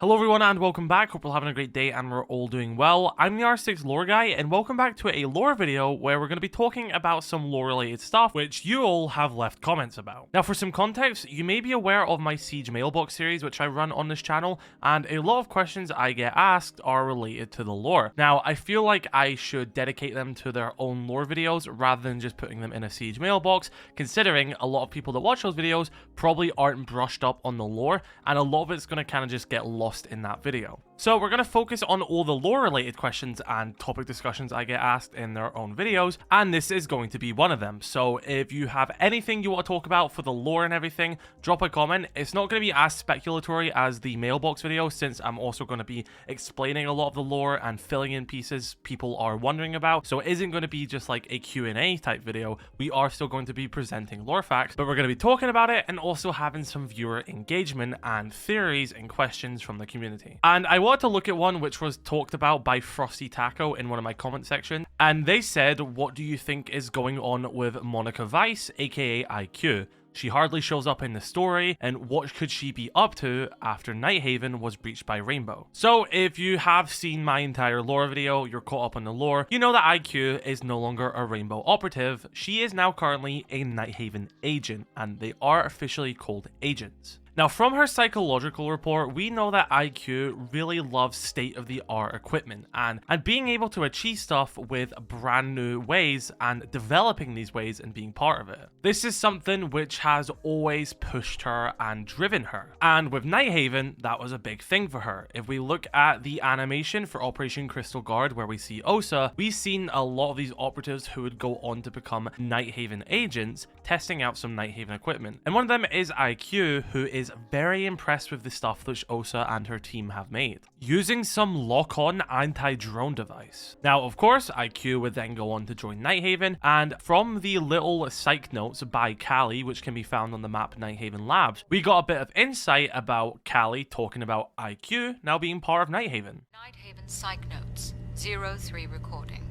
Hello everyone and welcome back. Hope we're having a great day and we're all doing well. I'm the R6 lore guy and welcome back to a lore video where we're going to be talking about some lore related stuff which you all have left comments about. Now for some context, you may be aware of my Siege mailbox series which I run on this channel, and a lot of questions I get asked are related to the lore. Now I feel like I should dedicate them to their own lore videos rather than just putting them in a Siege mailbox, considering a lot of people that watch those videos probably aren't brushed up on the lore and a lot of it's going to kind of just get lost in that video. So we're going to focus on all the lore related questions and topic discussions I get asked in their own videos, and this is going to be one of them. So if you have anything you want to talk about for the lore and everything, drop a comment. It's not going to be as speculatory as the mailbox video, since I'm also going to be explaining a lot of the lore and filling in pieces people are wondering about. So it isn't going to be just like a Q&A type video. We are still going to be presenting lore facts, but we're going to be talking about it and also having some viewer engagement and theories and questions from the community. And I wanted to look at one which was talked about by Frosty Taco in one of my comment sections, and they said, what do you think is going on with Monika Weiss, aka IQ? She hardly shows up in the story, and what could she be up to after Nighthaven was breached by Rainbow? So if you have seen my entire lore video, you're caught up on the lore, you know that IQ is no longer a Rainbow operative. She is now currently a Nighthaven agent, and they are officially called agents. Now, from her psychological report, we know that IQ really loves state-of-the-art equipment and being able to achieve stuff with brand new ways and developing these ways and being part of it. This is something which has always pushed her and driven her. And with Nighthaven, that was a big thing for her. If we look at the animation for Operation Crystal Guard, where we see Osa, we've seen a lot of these operatives who would go on to become Nighthaven agents, testing out some Nighthaven equipment. And one of them is IQ, who is very impressed with the stuff which Osa and her team have made, using some lock-on anti-drone device. Now, of course, IQ would then go on to join Nighthaven, and from the little psych notes by Callie, which can be found on the map Nighthaven Labs, we got a bit of insight about Callie talking about IQ now being part of Nighthaven. Nighthaven psych notes, 03 recording,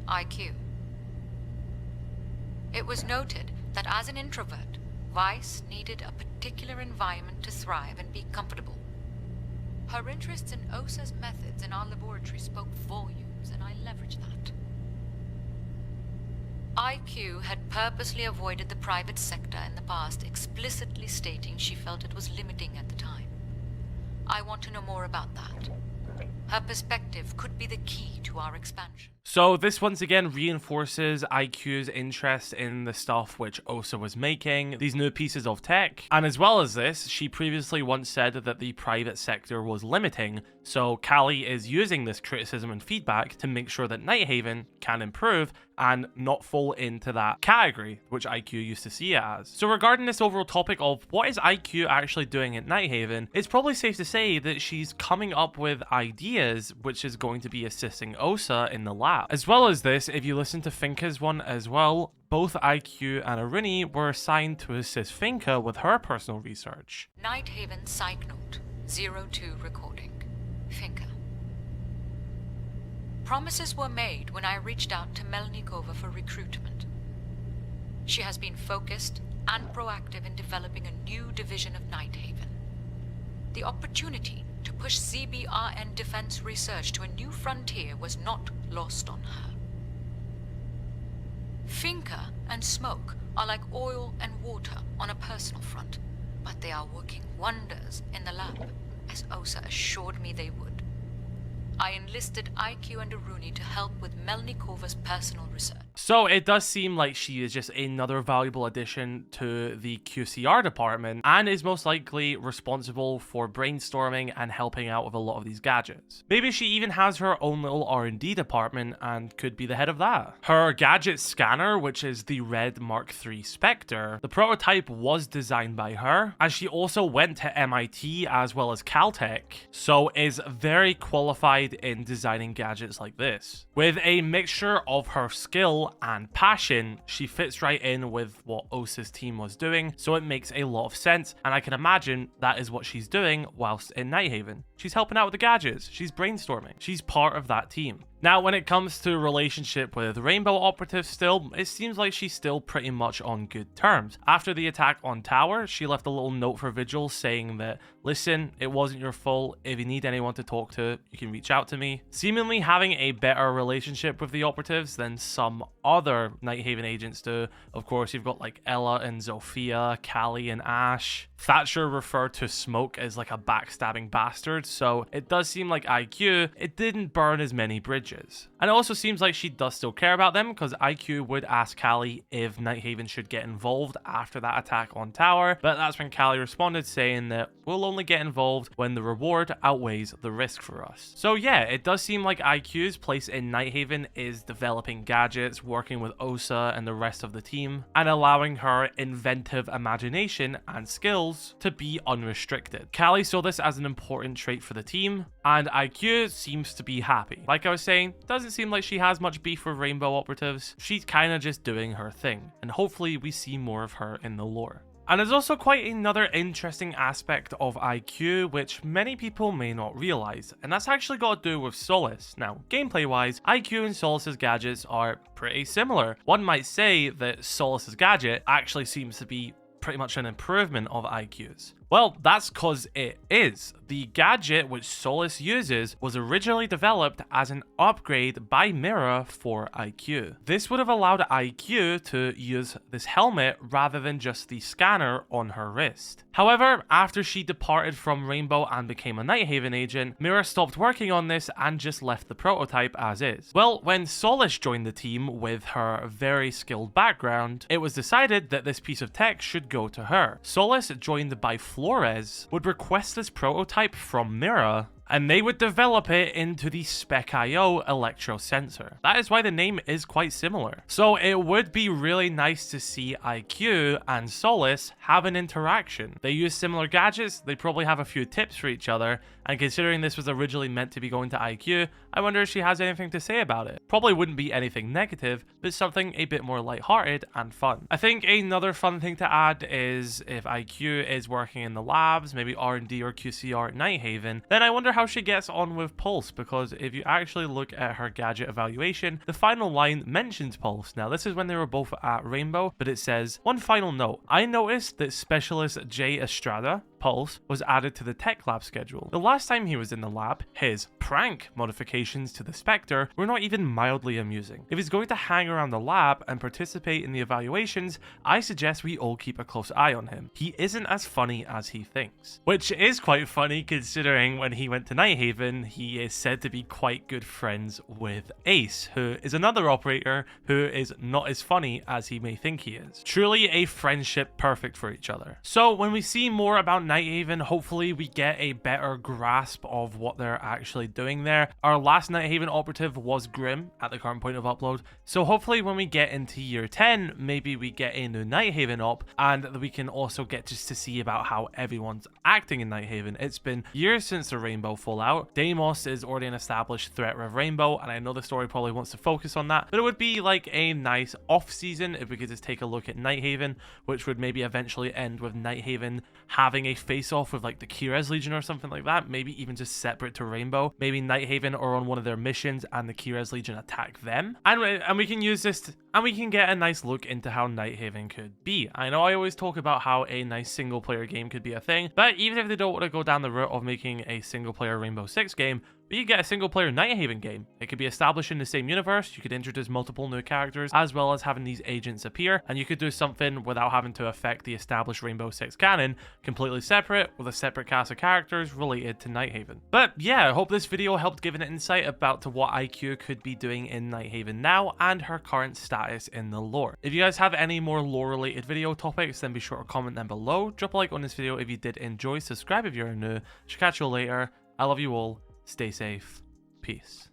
IQ. It was noted that as an introvert, Weiss needed a particular environment to thrive and be comfortable. Her interests in Osa's methods in our laboratory spoke volumes, and I leveraged that. IQ had purposely avoided the private sector in the past, explicitly stating she felt it was limiting at the time. I want to know more about that. Her perspective could be the key to our expansion. So this once again reinforces IQ's interest in the stuff which Osa was making, these new pieces of tech. And as well as this, she previously once said that the private sector was limiting, so Callie is using this criticism and feedback to make sure that Nighthaven can improve and not fall into that category which IQ used to see it as. So regarding this overall topic of what is IQ actually doing at Nighthaven, it's probably safe to say that she's coming up with ideas which is going to be assisting Osa in the lab. As well as this, if you listen to Finka's one as well, both IQ and Arini were assigned to assist Finka with her personal research. Nighthaven psych note, 02 recording, Finka. Promises were made when I reached out to Melnikova for recruitment. She has been focused and proactive in developing a new division of Nighthaven. The opportunity to push CBRN defense research to a new frontier was not lost on her. Finka and Smoke are like oil and water on a personal front, but they are working wonders in the lab, as Osa assured me they would. I enlisted IQ and Aruni to help with Melnikova's personal research. So it does seem like she is just another valuable addition to the QCR department and is most likely responsible for brainstorming and helping out with a lot of these gadgets. Maybe she even has her own little R&D department and could be the head of that. Her gadget scanner, which is the Red Mark III Spectre, the prototype was designed by her, and she also went to MIT as well as Caltech, so is very qualified in designing gadgets like this. With a mixture of her skill and passion, she fits right in with what Osa's team was doing, so it makes a lot of sense, and I can imagine that is what she's doing whilst in Nighthaven. She's helping out with the gadgets, she's brainstorming, she's part of that team. Now, when it comes to relationship with Rainbow Operative still, it seems like she's still pretty much on good terms. After the attack on Tower, she left a little note for Vigil saying that, listen, it wasn't your fault. If you need anyone to talk to, you can reach out to me. Seemingly having a better relationship with the operatives than some other Nighthaven agents do. Of course, you've got like Ella and Zofia, Callie and Ash. Thatcher referred to Smoke as like a backstabbing bastard, so it does seem like IQ, it didn't burn as many bridges. And it also seems like she does still care about them, because IQ would ask Callie if Nighthaven should get involved after that attack on Tower, but that's when Callie responded saying that we'll only get involved when the reward outweighs the risk for us. So yeah, it does seem like IQ's place in Nighthaven is developing gadgets, working with Osa and the rest of the team, and allowing her inventive imagination and skills to be unrestricted. Callie saw this as an important trait for the team, and IQ seems to be happy. Like I was saying, doesn't seem like she has much beef with Rainbow Operatives. She's kind of just doing her thing, and hopefully we see more of her in the lore. And there's also quite another interesting aspect of IQ which many people may not realize, and that's actually got to do with Solace. Now, gameplay wise, IQ and Solace's gadgets are pretty similar. One might say that Solace's gadget actually seems to be pretty much an improvement of IQ's. Well, that's because it is. The gadget which Solace uses was originally developed as an upgrade by Mira for IQ. This would have allowed IQ to use this helmet rather than just the scanner on her wrist. However, after she departed from Rainbow and became a Nighthaven agent, Mira stopped working on this and just left the prototype as is. Well, when Solace joined the team with her very skilled background, it was decided that this piece of tech should go to her. Solace, joined by Flores, would request this prototype from Mira, and they would develop it into the Spec.io electro sensor. That is why the name is quite similar. So it would be really nice to see IQ and Solace have an interaction. They use similar gadgets, they probably have a few tips for each other, and considering this was originally meant to be going to IQ, I wonder if she has anything to say about it. Probably wouldn't be anything negative, but something a bit more lighthearted and fun. I think another fun thing to add is if IQ is working in the labs, maybe R&D or QCR at Nighthaven, then I wonder how she gets on with Pulse, because if you actually look at her gadget evaluation, the final line mentions Pulse. Now, this is when they were both at Rainbow, but it says, one final note, I noticed that Specialist J. Estrada, Pulse, was added to the tech lab schedule. The last time he was in the lab, his prank modifications to the Spectre were not even mildly amusing. If he's going to hang around the lab and participate in the evaluations, I suggest we all keep a close eye on him. He isn't as funny as he thinks. Which is quite funny considering when he went to Nighthaven, he is said to be quite good friends with Ace, who is another operator who is not as funny as he may think he is. Truly a friendship perfect for each other. So when we see more about Nighthaven, hopefully we get a better grasp of what they're actually doing there. Our last Nighthaven operative was Grim at the current point of upload, so hopefully when we get into year 10, maybe we get a new Nighthaven op, and we can also get just to see about how everyone's acting in Nighthaven. It's been years since the Rainbow Fallout. Deimos is already an established threat with Rainbow, and I know the story probably wants to focus on that, but it would be like a nice off season if we could just take a look at Nighthaven, which would maybe eventually end with Nighthaven having a face-off with like the Kires Legion or something like that, maybe even just separate to Rainbow. Maybe Nighthaven are on one of their missions and the Kires Legion attack them, and we can use this and we can get a nice look into how Nighthaven could be. I know I always talk about how a nice single player game could be a thing, but even if they don't want to go down the route of making a single player Rainbow Six game, but you get a single player Nighthaven game. It could be established in the same universe, you could introduce multiple new characters, as well as having these agents appear, and you could do something without having to affect the established Rainbow Six canon, completely separate, with a separate cast of characters related to Nighthaven. But yeah, I hope this video helped give an insight about to what IQ could be doing in Nighthaven now, and her current status in the lore. If you guys have any more lore related video topics, then be sure to comment them below, drop a like on this video if you did enjoy, subscribe if you're new, should catch you later, I love you all. Stay safe. Peace.